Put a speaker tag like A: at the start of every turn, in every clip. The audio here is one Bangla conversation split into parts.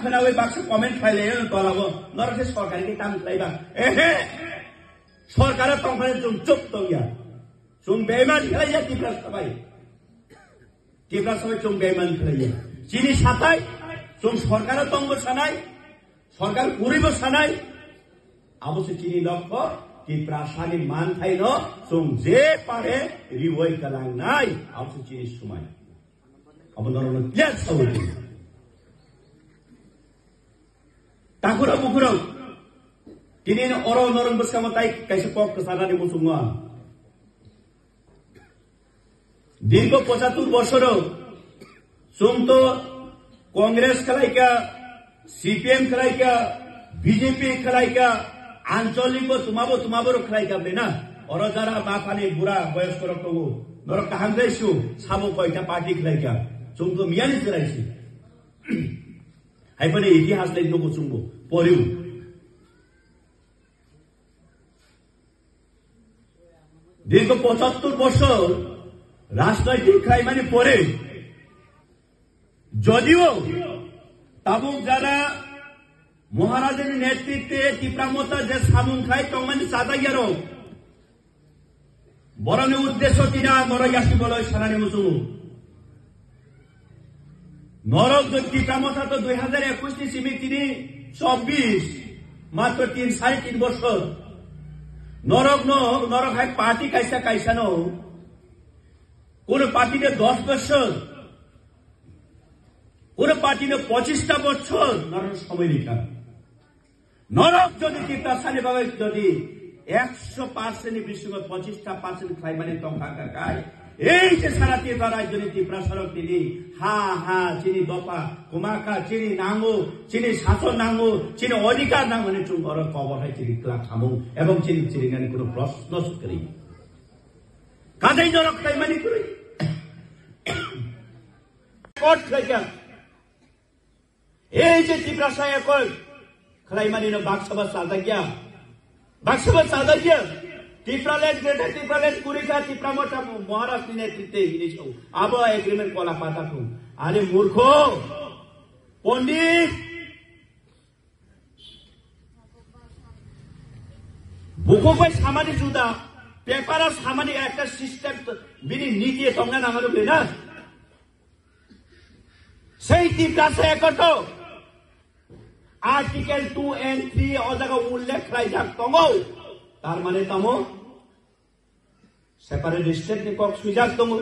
A: खोनावे बाक्स कमेन्ट फाइले तलाबो नरके सरकारनि काम खालायबा एहे सरकारा तंफाने जों चुप दंया जों बेमान खालाया टिप्रा सबाय जों बेमान खालाया जिनि साथाय जों सरकारा दंबो सानाय सरकार गरिबो सानाय अबसे जिनि लक्ष्य टिप्रा सानि मान थायनो जों जे पारे रिवय गलांनाय अबसे जिनि समाय अब नरनो क्लियर सावरि ताकुरा बुकुराव दिनै अरो नरन बसकामताय कायसे पक सानानि मुसुङा दीर्घ 75 বছরও जों तो कांग्रेस खलायका सीपीएम खलायका बीजेपी खलायका आंचलिक तुम्हाबो खलायका बेना और जरा बाफानि बुरा वयस्क रक्तगो नर कांग्रेसु साबो कयटा पार्टी खलायका जों तो मियानि जरायसि हायपने इतिहास लै नगो जोंबो परिउ दीर्घ 75 বছর राजनैतिक खायमानि परे যদিও তাবুক যারা মহারাজের নেতৃত্বে টিপ্রামতা যে সামুং খাই তংমানি সাদাইয়ারো বরনে উদ্দেশ্য তিনা মরয়াসি বলয় সানানি মুসুং নরক টিপ্রামতা তো 2021 নি সিমি তিনি 24 মাত্র 3.5 বছর নরক হাই পার্টি কাইসা নো কোন পার্টিতে 10 বছর কোন পার্টিতে 25টা বছর নরক সময় লিখা নরক যদি টিপ্রা সানি ভাবে যদি 100% বিশ্বকে 25% খাই মানে তংখা কাই এই যে সারা টিপ্রা রাজ্যনি টিপ্রা সরক দিলি হা চিনি দফা কুমাকা চিনি নাঙ্গো চিনি শাসন নাঙ্গো চিনি অধিকার নাঙ্গো নে চুং অর কবর হয় চিনি ক্লা খামু এবং চিনি গানি কোনো প্রশ্ন করি কাদেই নরক খাই মানে করি কোট খাইকা এই যে টিপ্রা সায়া কই খালাইমানি ন বাক্সবা সাদাগিয়া টিপ্রালেট গ্রেটার টিপ্রালেট কুরিকা টিপ্রামটা মহারাষ্ট্র নেতৃত্বে ইনিছো আবো এগ্রিমেন্ট কলা পাতা তো আরে মূর্খ পণ্ডিত বুকো কই সামানি জুদা পেপার সামানি একটা সিস্টেম বিনি নীতি তংনা নামারো বেনা সেই টিপ্রা সায়া কটো आर्टिकल 2 and 3 অজাগা উল্লেখ রাইজাক তমো তার মানে তমো সেপারেট স্টেট নি কক সুইজাক তমো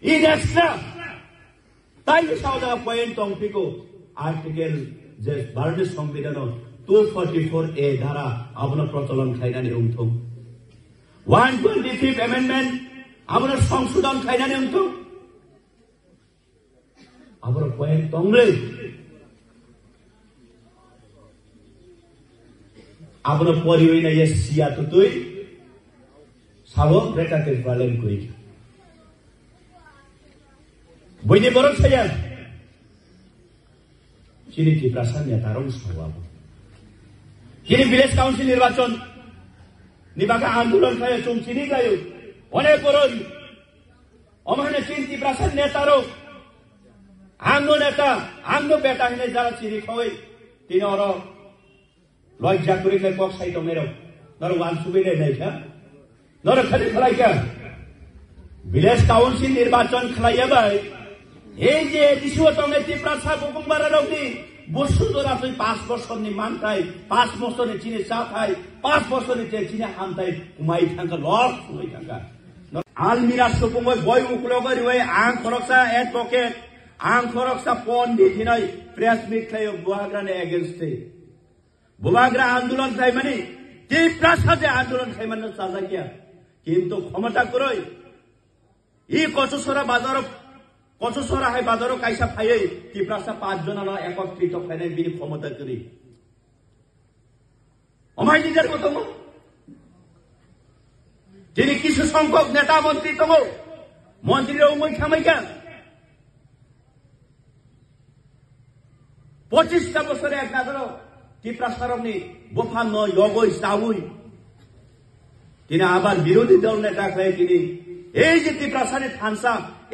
A: ইন এক্সট্রা তাই সাউদা পয়েন্ট তংপিকো আর্টিকেল যে ভারতীয় সংবিধান 244 এ ধারা আপনা প্রচলন খাইনানি উঠম 125th amendment আপনা সংশোধন খাইনানি উঠম আপনা পয়েন্ট তংলে আপন পরিবই না ইয়ে সিয়া তো তুই সাবো রেটাকে পালন করি বইনে বড় ছায়া চিনি কি প্রাসাদ নেতারও সবাব চিনি ভিলেজ কাউন্সিল নির্বাচন নিবাকা আন্দোলন খায় চুম চিনি গায়ু অনেক বড় অমহানে চিন্তি প্রাসাদ নেতারও আঙ্গো নেতা আঙ্গো বেটা হিনে যারা চিনি খাওয়াই তিনি অর লজ্জা করে কক সাইতো মেরো নর ওয়ান সুবিধে নাই খা নর খালি খালাইকা ভিলেজ কাউন্সিল নির্বাচন খালাইয়া ভাই এই যে দিশু তঙ্গে টিপ্রা সা বুকুমবারা রগনি বসুন্ধরা তুই 5 বছর নি মানতাই 5 বছর নি চিনি চা খাই 5 বছর নি চিনি হামতাই কুমাই থাকা লর কুমাই থাকা আলমিরা সুকুময় বই উকলগরি ওই আং খরকসা এডভোকেট আং খরকসা পন্ডিত হিনাই প্রেস মিট খাই বুয়াগ্রানে এগেইনস্টে বুবাগ্রা আন্দোলন খাই মানে টিপ্রা সাথে আন্দোলন খাই মানে সাজা কিয়া কিন্তু ক্ষমতা করই ই কচুসরা হাই বাজারও কাইসা ফাইয়ে টিপ্রা সা 5 জন একত্রিত ফাইনে বিনি ক্ষমতা করি অমাই নিজের মতো যিনি কিছু সংখ্যক নেতা মন্ত্রী তম মন্ত্রীরা উমই খামাইকা 25টা বছরে এক নাজার টিপ্রা সারমনি বোফান নয় লগই চাউই তিনি আবার বিরোধী দল নেতা খাই তিনি এই যে ত্রিপ্রাসানে থানসা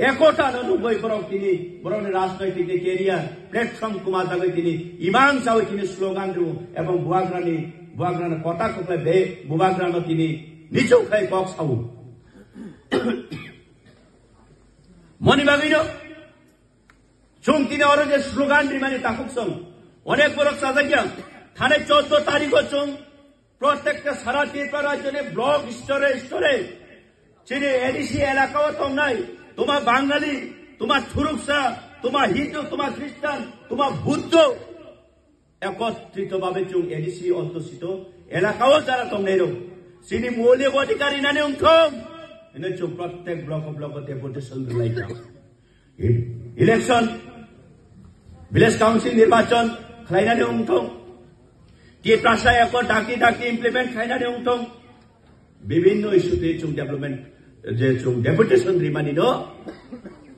A: একটা নব্বই বরং তিনি বরং রাজনৈতিক কেরিয়ার প্ল্যাটফর্ম কুমার দাগৈ তিনি ইমান চাও তিনি স্লোগান রু এবং বুয়াগ্রান কথা কলে বে বুবাগ্রান তিনি নিজেও খাই কক চাও মনি বাগিনো চুং তিনি আরো যে স্লোগান রিমানি তাকুক চং অনেক বড় সাজাইয়া থানে 14 তারিখ চুং প্রত্যেকটা সারা ত্রিপুরা রাজ্যে ব্লক স্তরে চিনি এডিসি এলাকাও তং নাই তোমার বাঙালি তোমার থুরুকসা তোমার হিন্দু তোমার খ্রিস্টান তোমার বুদ্ধ একত্রিত ভাবে চুং এডিসি অধ্যুষিত এলাকাও যারা তং নেই চিনি মৌলিক অধিকারী নানি উঠং এনে চুং প্রত্যেক ব্লক ডেপুটেশন লাইকা ইলেকশন ভিলেজ কাউন্সিল নির্বাচন খাইনানি উঠং ত্রিপ্রাসা এক ডাকি ইমপ্লিমেন্ট খাইনানি উঠং বিভিন্ন ইস্যুতে চুং ডেভেলপমেন্ট যে চুং ডেপুটেশন রিমানি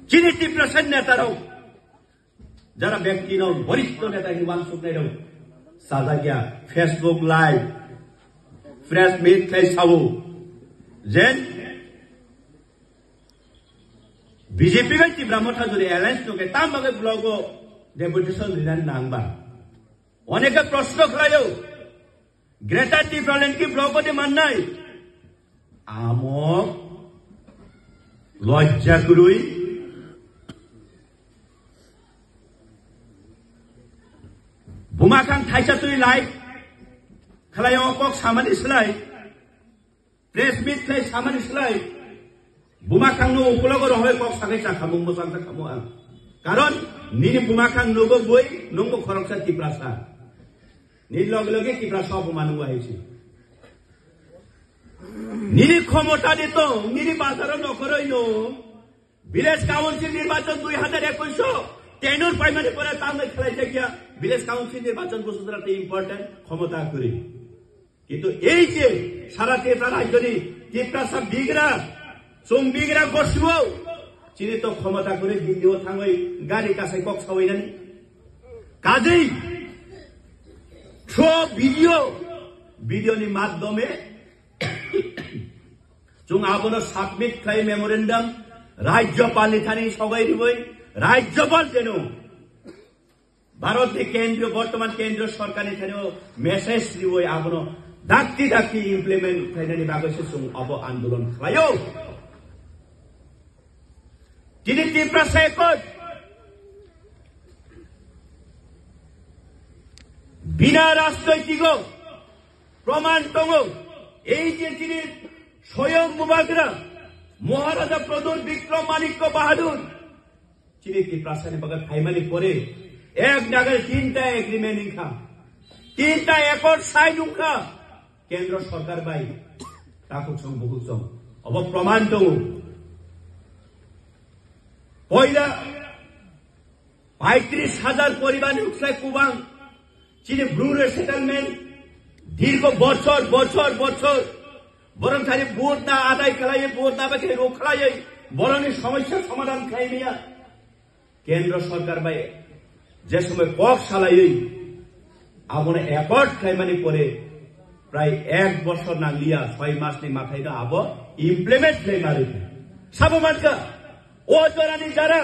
A: চিনি ত্রিপ্রাসার নেতারাও যারা ব্যক্তি বরিষ্ঠ নেতা হিমান সুখনাই সাজা গিয়া ফেসবুক লাইভ প্রেস মিট খাই চাবো যেন বিজেপি বাই ত্রিপুরা মথা যদি এলায়েন্স নকে তাম বাকে ব্লগ ডেপুটেশন রিনানি নাংবা অনেকে প্রশ্ন খাইও গ্রেটার ত্রিপুরাল্যান্ড কি ব্লগ মাননাই আমক লজ্জা করুই বুমাখাং থাইসা তুই লাইভ খালাই অকক সামানি সলাই প্রেস মিট খাই সামানি সলাই বুমাখাং নো উপলগ রহে কক সাগে চাখামু মোসাংসা খামু আং কারণ নিনি বুমাখাং নগো বই নঙ্গ খরকসা ত্রিপ্রাসা নির লগে লগে ত্রিপ্রাসা অপমানু আইছে নিরি ক্ষমতা দিত নিরি বাজার নকরই ভিলেজ কাউন্সিল নির্বাচন 2021 টেনুর প্রাইমারি পরে তামে খেলাইতে গিয়া ভিলেজ কাউন্সিল নির্বাচন বসুন্ধরাতে ইম্পর্টেন্ট ক্ষমতা করে কিন্তু এই যে সারা ত্রিপুরা রাজ্যনি ত্রিপ্রাসা বিগরা চুং বিগরা বসব চিনি তো ক্ষমতা করে দিল্লিও থাঙ্গই গাড়ি কাছে কক সাওই জানি কাজেই সব ভিডিওনি মাধ্যমে চুং আবনো সাবমিট খাই মেমোরেন্ডাম রাজ্যপাল থানি সবাই দিবই রাজ্যপাল যেন ভারতের বর্তমান কেন্দ্রীয় সরকার এখানেও মেসেজ দিবই আবনো ডাকি ইমপ্লিমেন্ট খাইনানি বাগসে চুং অব আন্দোলন খাইও তিনি ত্রিপ্রাসা একট বিনা রাজনৈতিক প্রমাণ টঙ্গ এই যে তিনি স্বয়ং মুবাগরা মহারাজা প্রদুর বিক্রম মানিক্য বাহাদুর তিনি ত্রিপ্রাসানি বাগা খাইমানি পরে এক জায়গায় 3টা এগ্রিমেন্ট ইনখা 3টা একর সাইন উখা কেন্দ্র সরকার বাই তাকু চং বহু চং অব প্রমাণ টঙ্গ পয়লা 35,000 পরিবার উঠলাই কুবাং চিনি ব্লু সেটেলমেন্ট দীর্ঘ বছর বরং খালি ভোট না আদায় খেলাই ভোট না বাকি রোগ খেলাই বরং সমস্যার সমাধান খাই নিয়া কেন্দ্র সরকার বাই যে সময় কক সালাই আবনে একট খাইমানি পরে প্রায় 1 বছর না লিয়া 6 মাস নি মাথায় না আব ইমপ্লিমেন্ট খাই মারি সাবো মানকা ও জরানি যারা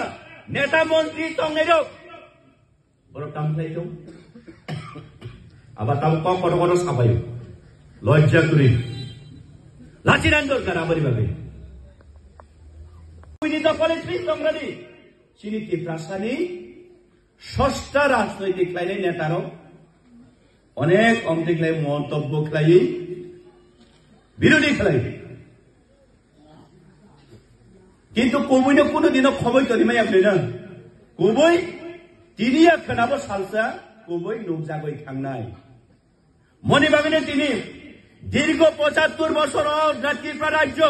A: নেতা মন্ত্রী তংনের বড় টামলাই তো আবার তাও কত সাবাই লজ্জা করি লাচিরান দরকার আবার ভাবে সংগ্রামী চিনি ত্রিপ্রাসানি ষষ্ঠা রাজনৈতিক লাইনে নেতারও অনেক অন্তিক লাই মন্তব্য খেলাই বিরোধী খেলাই কিন্তু কবইনে কোনোদিনও খবর তরিমাই আপনি না কবই তিনি খানাবো সালসা কবই লোক জাগই খাংনাই মনে ভাবেন তিনি দীর্ঘ 75 বছর ত্রিপুরা রাজ্য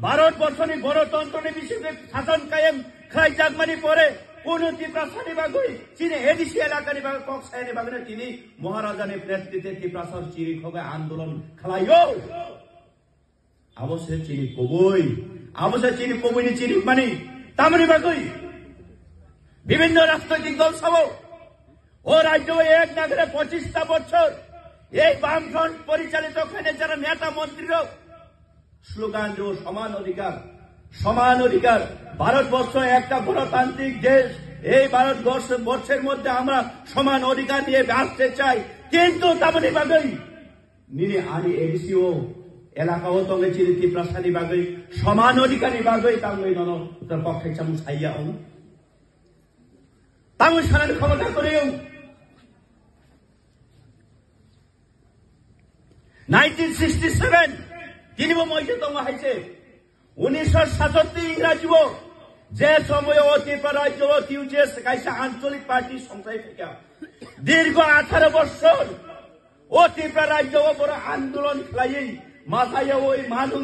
A: ভারতবর্ষনি গণতন্ত্র বিশেষে শাসন কায়েম খাই জাগমানি পরে কোন ত্রিপ্রাসানি বাগুই চীনে এডিসি এলাকানি বাগ কক্সায়নি বাগনে তিনি মহারাজানি নেতৃত্বে ত্রিপ্রাসার চিরি খবে আন্দোলন খালাইও অবশ্যই চিনি কবই চিনি মানে তামনি বাগুই বিভিন্ন রাজনৈতিক দল সব ও রাজ্য এক নাগরে 25টা বছর এই বামফ্রন্ট পরিচালিত যারা নেতা মন্ত্রীরা স্লোগান সমান অধিকার সমান অধিকার। ভারতবর্ষ একটা গণতান্ত্রিক দেশ, এই ভারতবর্ষের মধ্যে আমরা সমান অধিকার নিয়ে বাঁচতে চাই। কিন্তু তেমনি ভাবেই নিরে আনি এডিসিও এলাকাও তঙ্গে চিনি টিপ্রাসানি বাগৈ সমান অধিকারী বাগৈ তাঙ্গৈ নন উত্তর পক্ষে চামু সাইয়া অং তাঙ্গৈ সারানি ক্ষমতা করেও 1967 তিনিবো মইতে তঙ্গ হাইছে 1967 ইংরাজিব যে সময় ত্রিপুরা রাজ্য টিউজেস কাইসা আঞ্চলিক পার্টি সংস্থায় থেকে দীর্ঘ 18 বছর ও ত্রিপুরা রাজ্য বড় আন্দোলন খেলাই মাথায় ওই মানুষ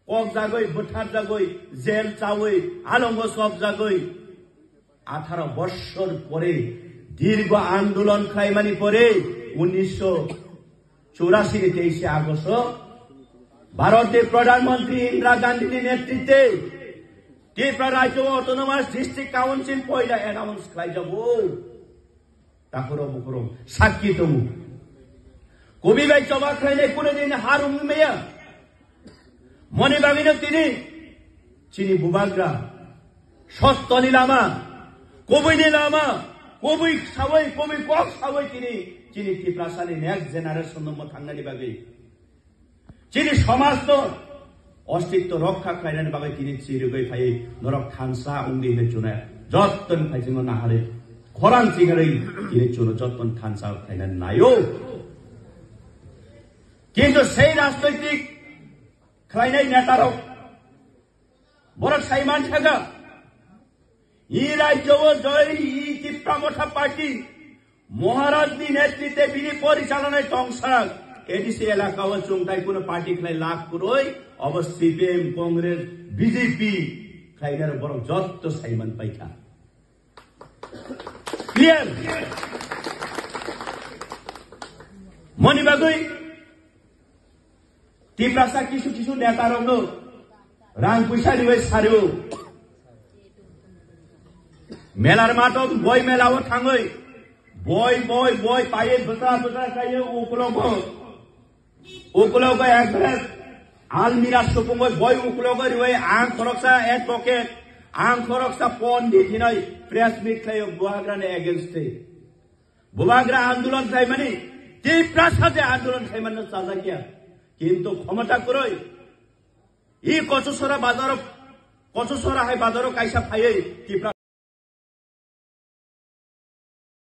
A: কক জাগই ভোটার জাগই জেল চাওই আলঙ্গ সব জাগই 18 বছর পরে দীর্ঘ আন্দোলন খাইমানি পরে 1984 23 আগস্ট ভারতের প্রধানমন্ত্রী ইন্দিরা গান্ধীর নেতৃত্বে ত্রিপুরা রাজ্য অটোনমাস ডিস্ট্রিক্ট কাউন্সিল পয়লা অ্যানাউন্স খাই যাব তাকরম মুকরম সাক্ষী তমু কবি ভাই জমা খাইলে কোনদিন হার উমেয়া মনে ভাবিন তিনি চিনি বুবাগ্রা সস্তনি লামা কবি লামা কবি সাবই কবি কক সাবই তিনি চিনি ত্রিপ্রাসানি নেক্সট জেনারেশন নম্বর থাঙ্গানি বাগে চিনি সমাজ তো অস্তিত্ব রক্ষা খাইনানি বাগে তিনি চিরগৈ ফাই নরক খানসা উন্দি হে চুনা যত্তন ফাইজিং নাহারে খরান চিগারে তিনি চুনো যত্তন খানসা খাইনানি নাইও কিন্তু সেই রাজনৈতিক খাইনাই নেতারাও বড় সাইমান থাকা ই রাজ্য জয় ই ত্রিপ্রামঠা পার্টি মহারাজনী নেতৃত্বে বিনি পরিচালনায় টংসাক এডিসি এলাকা ও চুংটাই কোন পার্টি খাই লাভ করই অব সিপিএম কংগ্রেস বিজেপি খাইনার বড় যত সাইমান পাইকা ক্লিয়ার মনিবাগৈ ত্রিপ্রাসা কিছু কিছু নেতা রঙ রাং পয়সা দিবে সারিও মেলার মাঠ বই মেলাও থাঙ্গই বই বই বই পায়ে বসা বসা খাইয়ে উকুলগ একবারে আলমিরা সুপুঙ্গ বই উকুলগ রিওই আং খরকসা এডভোকেট আং খরকসা পন্ডিত হিনই প্রেস মিট খাইও বুয়াগ্রানে এগেইনস্টে বুয়াগ্রা আন্দোলন খাই মানে ত্রিপ্রাসা যে আন্দোলন খাই মানে চাজা কিয়া কিন্তু ক্ষমতা করই ই কচুসরা বাজার কচুসরা হাই বাজারও কাইসা ফাইয়ে